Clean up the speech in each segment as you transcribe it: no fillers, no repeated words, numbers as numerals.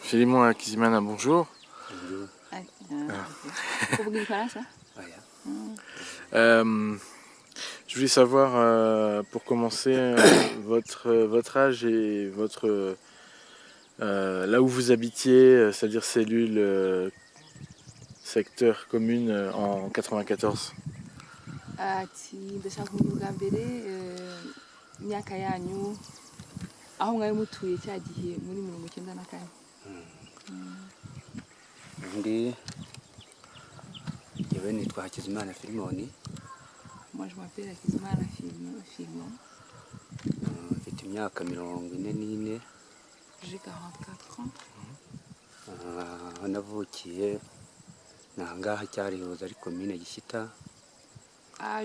Philémon Akizimana, bonjour. Bonjour. Je voulais savoir, pour commencer, votre âge et votre là où vous habitiez, c'est-à-dire cellule, secteur, commune en 94. Ati ndashaka kuvuga mbere imyaka yanyu aho mwari mutuye cya gihe muri 94. Undi yewe nitwa Hakizimana Philemon. Moi je m'appelle Hakizimana Philemon. Mfite imyaka 44. J'ai 44 ans. Aho navukiye nangaha cyarihoza ari commune Gishyita.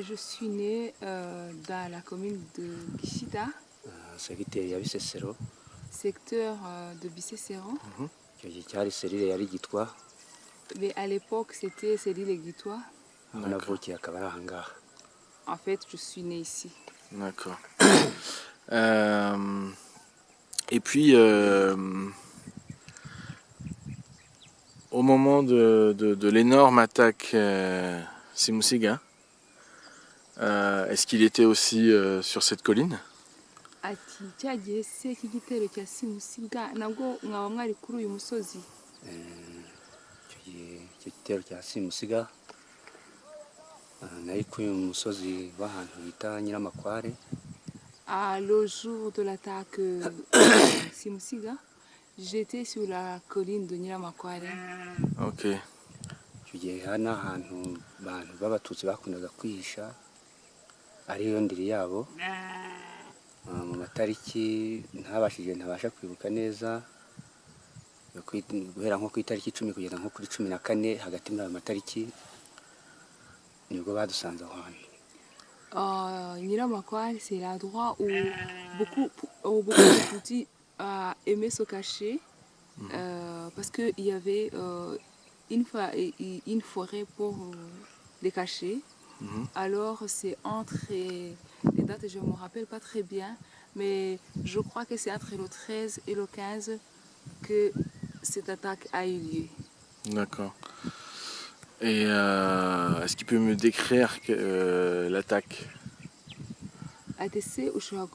Je suis né dans la commune de Gishyita. Secteur ya Bisesero. Secteur de Bisesero. Icyo gihe cyari serire yari Gitwa. Mais à l'époque c'était cellule Gitwa. Aho navukiye akaba ari ahangaha. En fait je suis né ici. D'accord. Et puis au moment de l'énorme attaque Simusiga, est-ce qu'il était aussi sur cette colline? Ati cya gihe se k'igitero cya Simusiga nabwo mwaba mwari kuri uyu musozi? Icyo gitero cya Simusiga nari kuri uyu musozi w'ahantu bita Nyiramakware. Le jour de l'attaque Simusiga, j'étais sur la colline de Nyiramakware. Ok. Icyo gihe hano ahantu abantu b'abatutsi bakundaga kwihisha ariyo ndiri yabo. Mu matariki ntabasha kwibuka neza guhera nko ku itariki 10 kugeza nko kuri 14 hagati muri ayo matariki nibwo badusanze aho hantu. Nyiramakware, c'est l'endroit où beaucoup de petits aimaient se cacher parce qu'il y avait une forêt pour les cacher. Alors c'est entre les dates, je ne me rappelle pas très bien, mais je crois que c'est entre le 13 et le 15 que cette attaque a eu lieu. D'accord. Et est-ce qu'il peut me décrire l'attaque? Atese ushobora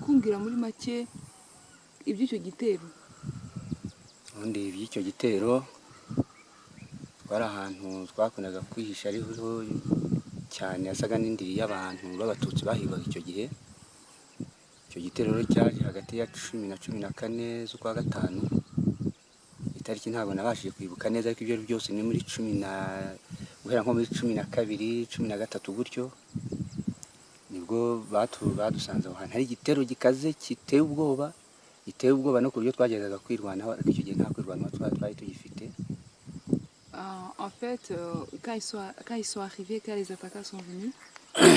kumbwira muri make iby'icyo gitero? Ubundi iby'icyo gitero twari ahantu twakundaga kwihisha ariho cyane yasaga n'indiri y'abantu b'abatutsi bahigwaga icyo gihe. Icyo gitero cyaje hagati ya 10 na 14 z'ukwa gatanu. Itariki ntabwo nabashije kwibuka neza ariko ibyo byose ni muri 10 na guhera nko muri 12 13 gutyo nibwo badusanze aho hantu hari igitero gikaze kiteye ubwoba no ku buryo twagezaga kwirwanaho ariko icyo gihe nta kwirwanaho twari tugifite. En fait, quand ils sont arrivés, quand les attaquants sont venus,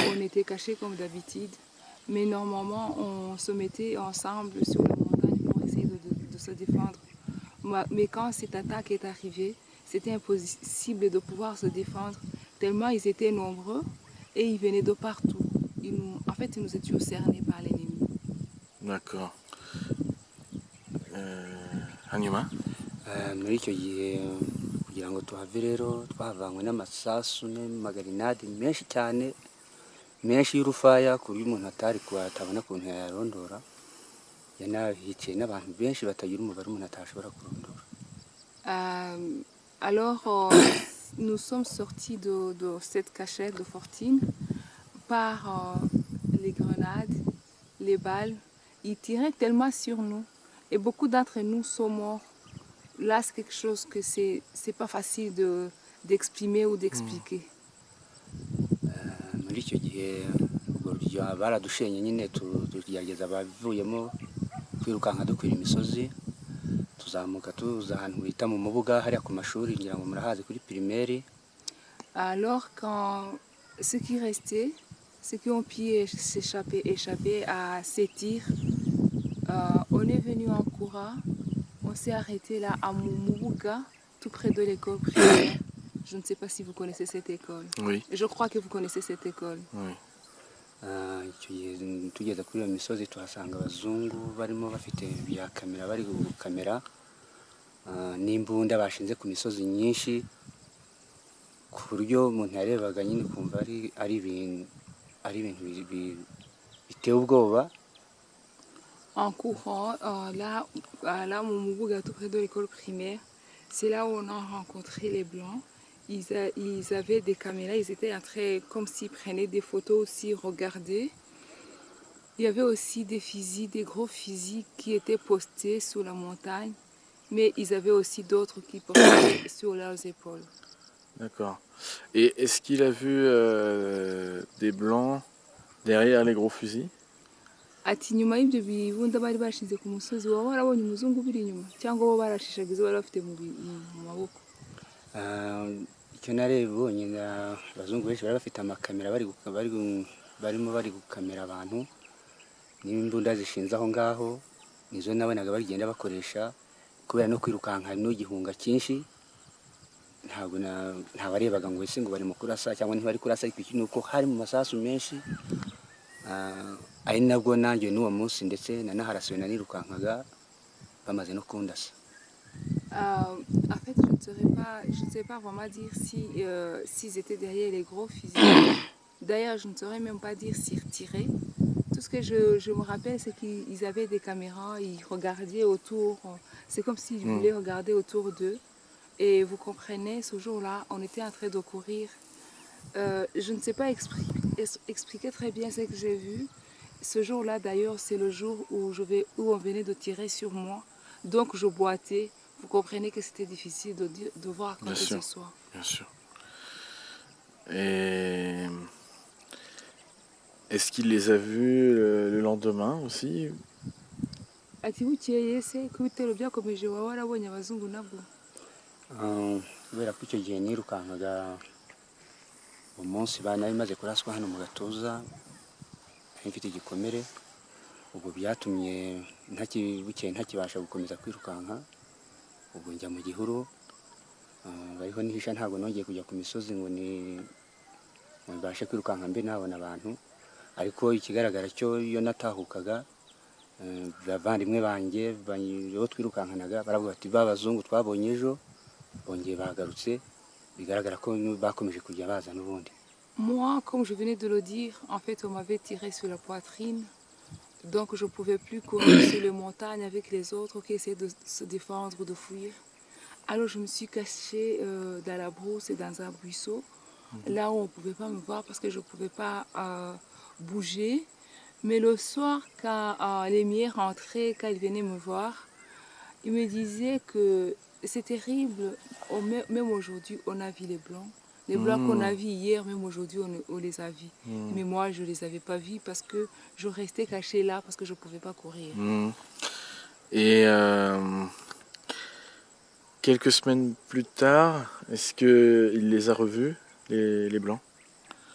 on était cachés comme d'habitude. Mais normalement, on se mettait ensemble sur la montagne pour essayer de se défendre. Mais quand cette attaque est arrivée, c'était impossible de pouvoir se défendre, tellement ils étaient nombreux et ils venaient de partout. En fait, nous étions cernés par l'ennemi. D'accord. Hanyuma? Muri icyo gihe kugira ngo tuhave rero twahavanywe n'amasasu n'amagarinade menshi cyane menshi y'urufaya ku buryo umuntu atabona ukuntu yarondora. Yanahicaye n'abantu benshi batagira umubare umuntu atashobora kurondora. Alors, nous sommes sortis de cette cachette de fortune par les grenades, les balles. Ils tiraient tellement sur nous et beaucoup d'entre nous sont morts. Là, c'est quelque chose que c'est pas facile d'exprimer ou d'expliquer. Muri icyo gihe buryo baradushenye nyine tugerageza abavuyemo kwirukanka dukwira imisozi tuzamuka tuza ahantu bita mu mubuga hariya ku mashuri ngira ngo murahazi kuri primaire. Alors quand ceux qui restaient, ceux qui ont pu échapper à ces tirs, on est venu en courant. On s'est arrêté là à Mumubuga, tout près de l'école primaire. Je ne sais pas si vous connaissez cette école. Oui. Je crois que vous connaissez cette école. Oui. icyo gihe tugeze kuri iyo misozi tuhasanga abazungu barimo bafite bya kamera bari gukamera n'imbunda bashinze ku misozi myinshi ku buryo umuntu yarebaga nyine kumva ari ibintu biteye ubwoba. En courant, là, mon Moubouga, tout près de l'école primaire, c'est là où on a rencontré les Blancs. Ils avaient des caméras, ils étaient en train, comme s'ils prenaient des photos aussi, regardaient. Il y avait aussi des fusils, des gros fusils qui étaient postés sur la montagne, mais ils avaient aussi d'autres qui portaient sur leurs épaules. D'accord. Et est-ce qu'il a vu des blancs derrière les gros fusils? Ati nyuma y'ibyo bibunda bari bashinze ku musozi waba warabonye umuzungu biri inyuma cyangwa bo barashishaga izo bari bafite mu maboko? Icyo narebonye abazungu benshi bari bafite amakamera bari gukamera abantu n'imbunda zishinze aho ngaho, nizo nabonaga bagenda bakoresha kubera no kwirukanka n'igihunga cyinshi. Ntabarebaga ngo ese ngo bari mu kurasa cyangwa ntibari kurasa, nuko hari mu masasu menshi. Ari nabwo nanjye n'uwo munsi ndetse nanaharasiwe nanirukankaga bamaze no kundasa. En fait, je ne sais pas vraiment dire s'ils étaient derrière les gros fusils. D'ailleurs, je ne saurais même pas dire s'ils retiraient. Tout ce que je me rappelle, c'est qu'ils avaient des caméras, ils regardaient autour. C'est comme s'ils voulaient regarder autour d'eux. Et vous comprenez, ce jour-là, on était en train de courir. Je ne sais pas expliquer très bien ce que j'ai vu. Ce jour-là, d'ailleurs, c'est le jour où on venait de tirer sur moi. Donc, je boitais. Vous comprenez que c'était difficile de voir quoi que ce soit. Bien sûr. Et est-ce qu'il les a vus le lendemain aussi? Ati bukeye se ko ibitero byakomeje waba warabonye abazungu nabwo? Kubera ko icyo gihe nirukankaga umunsi nari maze kuraswa hano mu gatuza, mfite igikomere, ubwo byatumye bukeye ntakibasha gukomeza kwirukanka, ubwo njya mu gihuru, bariho nihisha, ntabwo nongeye kujya ku misozi ngo mbashe kwirukanka mbe nabona abantu. Ariko ikigaragara cyo iyo natahukaga, bavandimwe banjye bo twirukankanaga baravuga bati babazungu twabonye ejo bongeye bagarutse, bigaragara ko bakomeje kujya baza n'ubundi. Moi, comme je venais de le dire, en fait, on m'avait tiré sur la poitrine. Donc, je ne pouvais plus courir sur les montagnes avec les autres qui essayaient de se défendre ou de fuir. Alors, je me suis cachée dans la brousse et dans un buisseau, là où on ne pouvait pas me voir parce que je ne pouvais pas bouger. Mais le soir, quand les miens rentraient, quand ils venaient me voir, ils me disaient que c'est terrible. Même aujourd'hui, on a vu les Blancs. Les Blancs qu'on a vus hier, même aujourd'hui, on les a vus. Mais moi, je ne les avais pas vus parce que je restais cachée là, parce que je ne pouvais pas courir. Et quelques semaines plus tard, est-ce qu'il les a revus, les Blancs?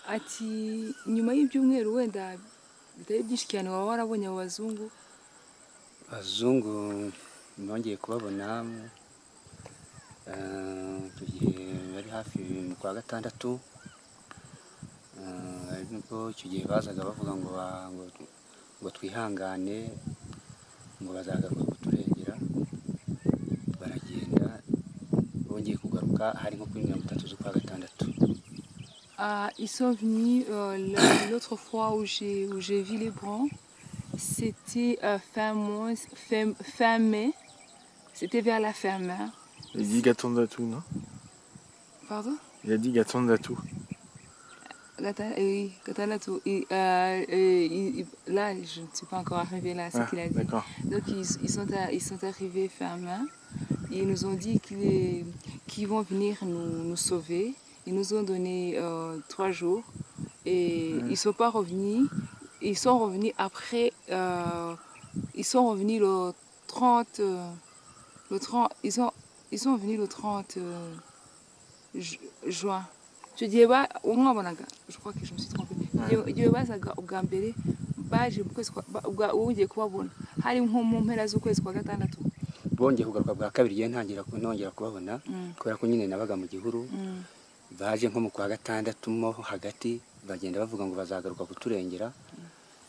Ati nyuma y'ibyumweru wenda bitari byinshi cyane waba warabonye abazungu? Abazungu nongeye kubabona icyo gihe bari hafi mu kwa gatandatu, nubwo icyo gihe bazaga bavuga ngo twihangane ngo bazagaruka kuturengera, baragenda bongeye kugaruka hari nko kuri 30 z'ukwa gatandatu. Ils sont venus l'autre fois où j'ai vu les Blancs, c'était fin mai, c'était vers la fin mai. Il a dit Gatandatu, non? Pardon? Il a dit Gatandatu. Oui, Gatandatu. Là, je ne suis pas encore arrivée là, c'est ce qu'il a dit. Donc, ils sont arrivés fin mai. Ils nous ont dit qu'ils vont venir nous sauver. Ils nous ont donné 3 jours et ils ne sont pas revenus. Ils sont revenus après. Ils sont revenus le 30. Ils sont venus le 30 juin. Je crois que je me suis trompée. Bongeye kugaruka bwa kabiri nongera kubabona kubera ko nyine nabaga mu gihuru, baje nko mu kwa gatandatu mo hagati bagenda bavuga ngo bazagaruka kuturengera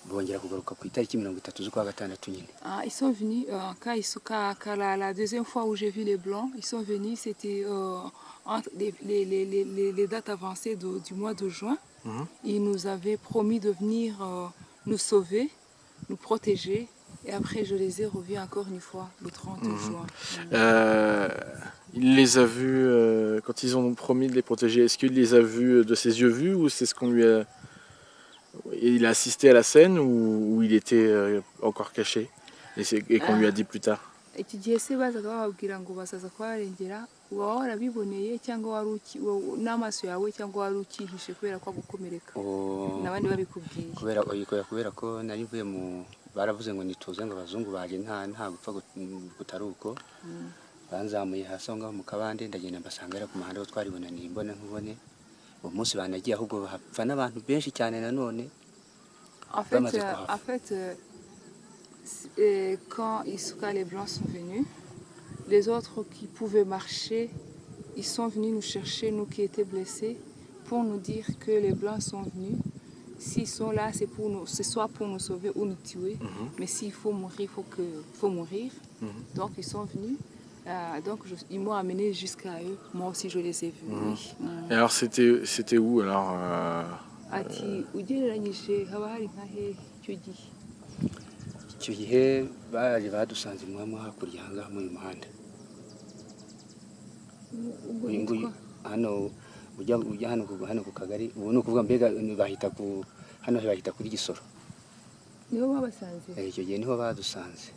bongera kugaruka ku itariki 30 z'ukwa gatandatu nyine. Ah, ils sont venus, quand la deuxième fois où j'ai vu les Blancs, ils sont venus, c'était entre les dates avancées du mois de juin. Mhm. Ils nous avaient promis de venir nous sauver, nous protéger. Et après, je les ai revus encore une fois, le 30 juin. Il les a vus quand ils ont promis de les protéger. Est-ce qu'il les a vus de ses yeux vus ou c'est ce qu'on lui a... Il a assisté à la scène ou il était encore caché et qu'on lui a dit plus tard? Iki gihe se bazaga bababwira ngo bazaza kubarengera uba warabiboneye cyangwa n'amaso yawe cyangwa wari ukihishe kubera ko gukomereka n'abandi babikubwiye? kubera ko nari mvuye mu baravuze ngo nituze ngo abazungu baje nta gupfa gutaruko banzamuye hasi ngaho mu kabande ndagenda mbasanga ari ku muhanda wo twaribonaniye imbona nkubone uwo munsi banagiye ahubwo hapfa n'abantu benshi cyane nanone. En fait, quand les Blancs sont venus, les autres qui pouvaient marcher, ils sont venus nous chercher, nous qui étaient blessés, pour nous dire que les Blancs sont venus. S'ils sont là, c'est soit pour nous sauver ou nous tuer. Mais s'il faut mourir, il faut mourir. Donc ils sont venus. Donc ils m'ont amené jusqu'à eux. Moi aussi je les ai vus. Oui. Et alors c'était où alors Ati ugereranyije haba hari nka he icyo gihe? Icyo gihe baje badusanze mu hakurya hanga mu muhanda. Hano ujya hano ku kagari ubu no kuvuga mbega bahita ku hano bahita kuri Gisoro. Niho babasanze? Icyo gihe niho badusanze.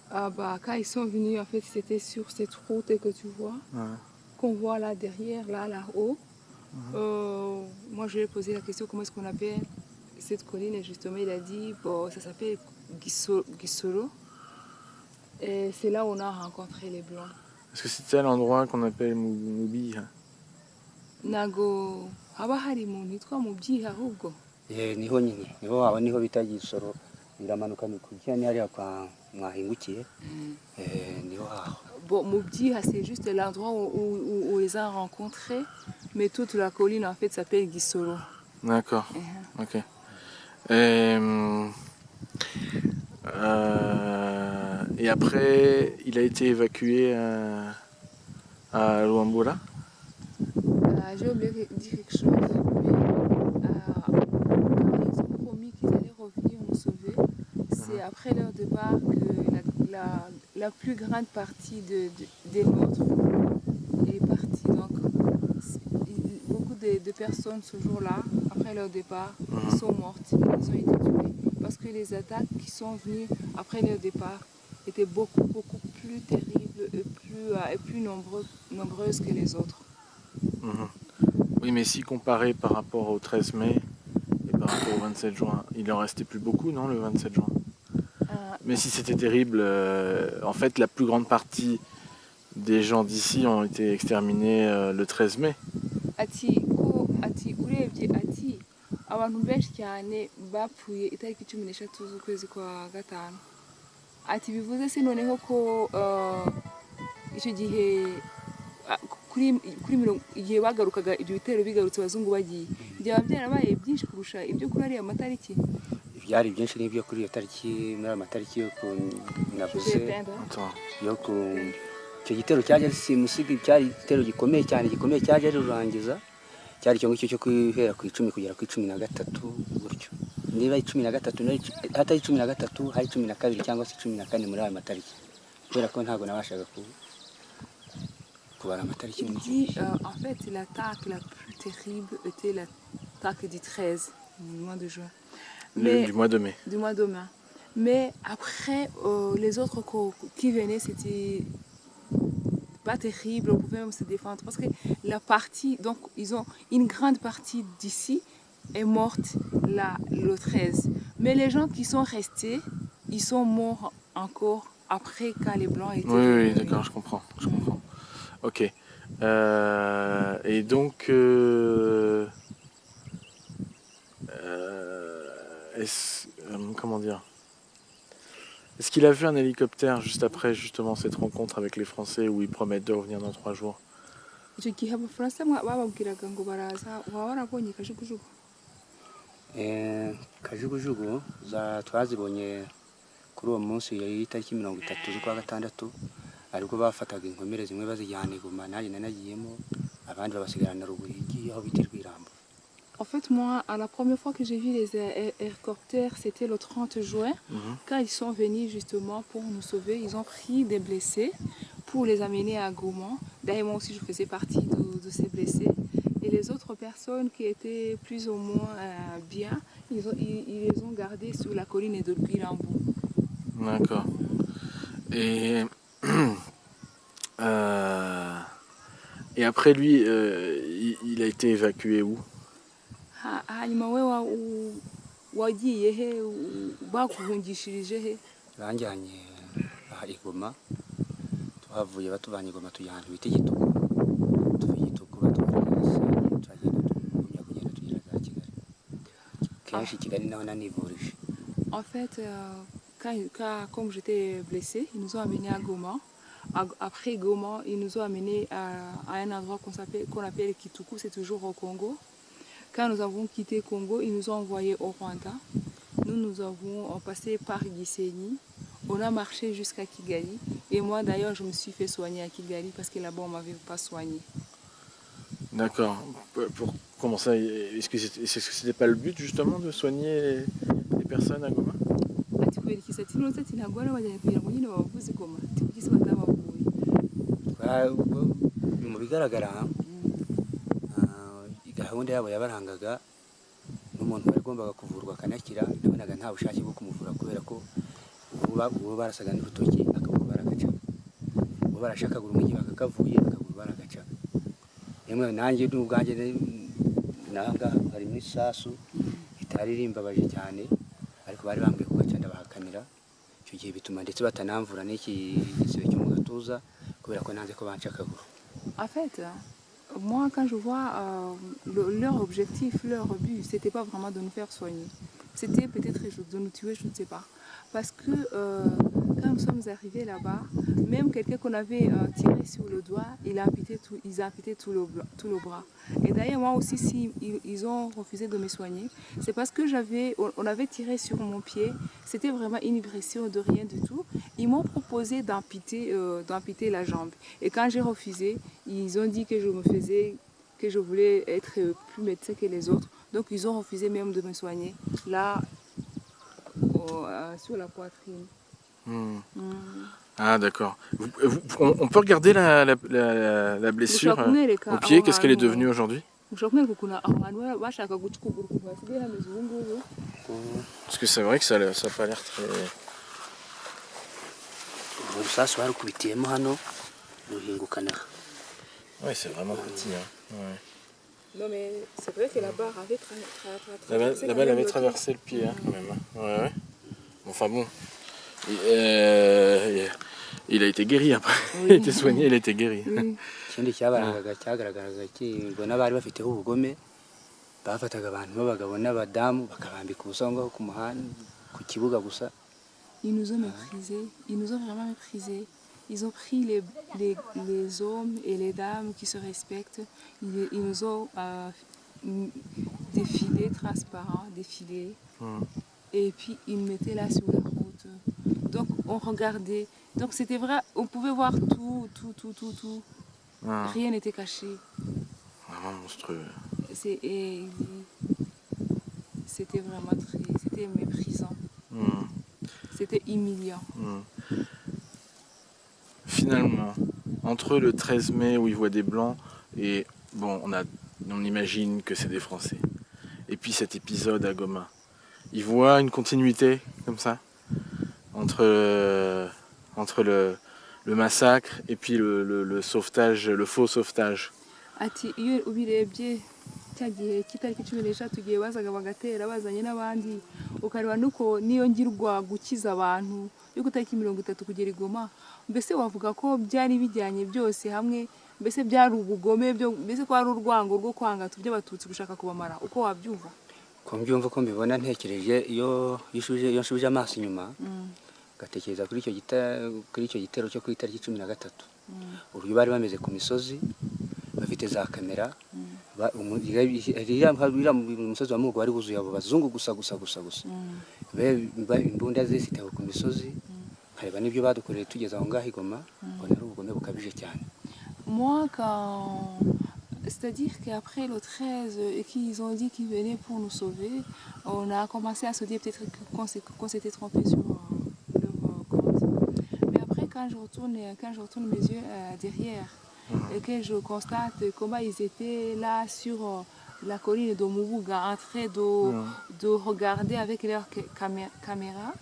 Ah bah quand ils sont venus en fait c'était sur cette route que tu vois, qu'on voit là derrière, là-haut. Moi je lui ai posé la question comment est-ce qu'on appelle cette colline et justement il a dit bon ça s'appelle Gisoro et c'est là où on a rencontré les Blancs. Est-ce que c'était à l'endroit qu'on appelle Mubyiha? Nago haba hari umuntu yitwa Mubyiha ahubwo? Niho nyine niho bita Gisoro biramanuka mikujya ni hariya kwa mwahingukiye niho haho. Bon, Mubyiha, c'est juste l'endroit où on les a rencontrés, mais toute la colline en fait s'appelle Gisoro. D'accord. Ok. Et après, il a été évacué à Luambula? J'ai oublié de dire quelque chose. Ils ont promis qu'ils allaient revenir nous sauver. C'est après leur départ que la plus grande partie des nôtres est partie. Donc, beaucoup de personnes ce jour-là, après leur départ, sont mortes. Ils ont été tués. Parce que les attaques qui sont venues après leur départ étaient beaucoup plus terribles et plus nombreuses que les autres. Oui, mais si comparé par rapport au 13 mai et par rapport au 27 juin, il en restait plus beaucoup, non, le 27 juin? Mais si c'était terrible, en fait, la plus grande partie des gens d'ici ont été exterminés le 13 mai. Abantu benshi cyane bapfuye itariki 13 z'ukwezi kwa gatanu. Ati bivuze se noneho ko icyo gihe kuri igihe bagarukaga ibyo bitero bigarutse abazungu bagiye byaba byarabaye byinshi kurusha ibyo kuri ariya matariki? Byari byinshi n'ibyo kuri iyo tariki muri amatariki yo ku navuze yo ku icyo gitero cyaje simusiga cyari igitero gikomeye cyane cyaje rurangiza cyari cyo ngicyo cyo kwihera ku 10 kugera ku 13 gutyo niba 13 hatari 13 hari 12 cyangwa se 14 muri ayo matariki kubera ko ntago nabashaga kubara amatariki en fait l'attaque la plus terrible était l'attaque du 13 du mois de juin. Du mois de mai. Du mois de mai. Mais après, les autres qui venaient, c'était pas terrible, on pouvait même se défendre. Parce que la partie, donc, une grande partie d'ici est morte là, le 13. Mais les gens qui sont restés, ils sont morts encore après quand les Blancs étaient... Oui, d'accord, je comprends. Ok. Et donc... comment dire? Est-ce qu'il a vu un hélicoptère juste après justement cette rencontre avec les Français où ils promettent de revenir dans 3 jours? kajugujugu twazibonye kuri uwo munsi y'itariki 30 z'ukwa gatandatu ariko bafataga inkomere zimwe bazijyana Goma nanjye nanagiyemo abandi babasigarana Rubuyigi aho bita Rwirambo. En fait, moi, la première fois que j'ai vu les hélicoptères, c'était le 30 juin, quand ils sont venus justement pour nous sauver. Ils ont pris des blessés pour les amener à Goma. D'ailleurs, moi aussi, je faisais partie de ces blessés. Et les autres personnes qui étaient plus ou moins bien, ils les ont gardés sur la colline de Rwirambo. D'accord. Et, et après lui, il a été évacué où? Hanyuma we wagiye he bakuhungishirije he? Banjyanye aha i Goma, twavuye batuvanye Goma tujya ahantu bita Gitugu, tuva Gitugu batugenda tugera za Kigali. Kenshi Kigali naho nanivurije. En fait, comme j'étais blessée, ils nous ont amenés à Goma. Après Goma, ils nous ont amenés à un endroit qu'on appelle Kituku, c'est toujours au Congo. Quand nous avons quitté Congo, ils nous ont envoyés au Rwanda. Nous avons passé par Gisenyi. On a marché jusqu'à Kigali. Et moi, d'ailleurs, je me suis fait soigner à Kigali parce que là-bas, on ne m'avait pas soigné. D'accord. Comment ça? Est-ce que c'était pas le but, justement, de soigner les personnes à Goma? Mu bigaragara gahunda yabo yabarangaga n'umuntu wagombaga kuvurwa akanakira, nabonaga nta bushake bwo kumuvura kubera ko ubu barasaga n'urutoki akaboko baragaca, ubu barashakaga urumuri bakakavuye akaguru baragaca. Yemwe nanjye n'ubwanjye nanga hari n'isasu itari rimbabaje cyane ariko bari bambwiye kugaca ndabahakanira. Icyo gihe bituma ndetse batanamvura n'iki gisebe cyo mu gatuza kubera ko nanze ko banca akaguru. En fait, moi, quand je vois leur objectif, leur but, c'était pas vraiment de nous faire soigner. C'était peut-être de nous tuer, je ne sais pas. Parce que quand nous sommes arrivés là-bas, même quelqu'un qu'on avait tiré sur le doigt, ils ont amputé tout le bras. Et d'ailleurs, moi aussi, si ils ont refusé de me soigner, c'est parce que on avait tiré sur mon pied. C'était vraiment une impression de rien du tout. Ils m'ont proposé d'amputer la jambe. Et quand j'ai refusé, ils ont dit que je voulais être plus médecin que les autres. Donc ils ont refusé même de me soigner. Là, sur la poitrine. Ah d'accord. On peut regarder la blessure au pied, qu'est-ce qu'elle est devenue aujourd'hui? Parce que c'est vrai que ça n'a pas l'air très... Oui, c'est vraiment petit. Hein. Ouais. Non mais c'est vrai que la barre avait traversé. La balle avait traversé le pied, hein, quand même. Ouais, ouais. Enfin bon. Il a été guéri après. Oui. Il a été soigné, il a été guéri. Ikindi cyagaragaraga kibona bari bafiteho ubugome bafataga abantu b'abagabo n'abadamu bakabambika ubusongo ku muhanda ku kibuga gusa. Ils nous ont méprisés, ils nous ont vraiment méprisés. Ils ont pris les hommes et les dames qui se respectent. Ils nous ont défilés transparents, défilés. Et puis ils nous mettaient là sur la route. Donc on regardait. Donc c'était vrai, on pouvait voir tout. Rien n'était caché. Vraiment monstrueux. C'était vraiment c'était méprisant. C'était humiliant. Finalement, entre le 13 mai où ils voient des blancs et bon, on imagine que c'est des Français. Et puis cet épisode à Goma, ils voient une continuité comme ça entre le massacre et puis le sauvetage, le faux sauvetage. cyagiye kitariki 16 tugiye bazaga bagatera bazanye n'abandi ukareba nuko niyo ngirwa gukiza abantu yuko tariki 30 kugera Goma mbese wavuga ko byari bijyanye byose hamwe mbese byari ubugome byo mbese ko ari urwango rwo kwanga tubye abatutsi gushaka kubamara uko wabyumva ko mbyumva ko mbibona ntekereje iyo nshubije amaso inyuma gatekereza kuri icyo gitero cyo kuri tariki 13 uruyo bari bameze ku misozi bafite za kamera iriya musozi wa Mugo wari wuzuye abo bazungu gusa. Imbunda zisitawe ku misozi, nkareba n'ibyo badukoreye tugeze aho ngaho i Goma, mbona ari ubugome bukabije cyane. Moi, c'est-à-dire qu'après le 13 et qu'ils ont dit qu'ils venaient pour nous sauver, on a commencé à se dire peut-être qu'on s'était trompé sur leur compte. Mais après, quand je retourne mes yeux derrière et que je constate comment ils étaient là sur la colline de Mubuga en train de regarder avec leur caméra,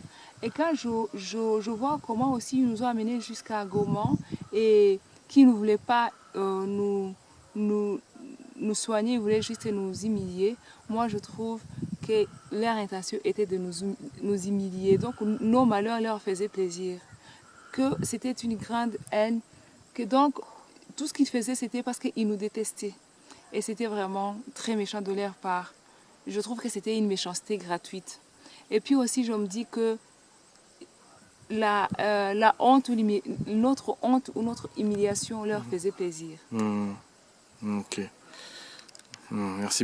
et quand je vois comment aussi ils nous ont amenés jusqu'à Goma et qui ne voulaient pas nous soigner, ils voulaient juste nous humilier. Moi, je trouve que leur intention était de nous humilier. Donc, nos malheurs leur faisaient plaisir. Que c'était une grande haine. Que donc, tout ce qu'ils faisaient, c'était parce qu'ils nous détestaient. Et c'était vraiment très méchant de leur part. Je trouve que c'était une méchanceté gratuite. Et puis aussi, je me dis que la honte, notre honte ou notre humiliation leur faisait plaisir. Ok. Merci.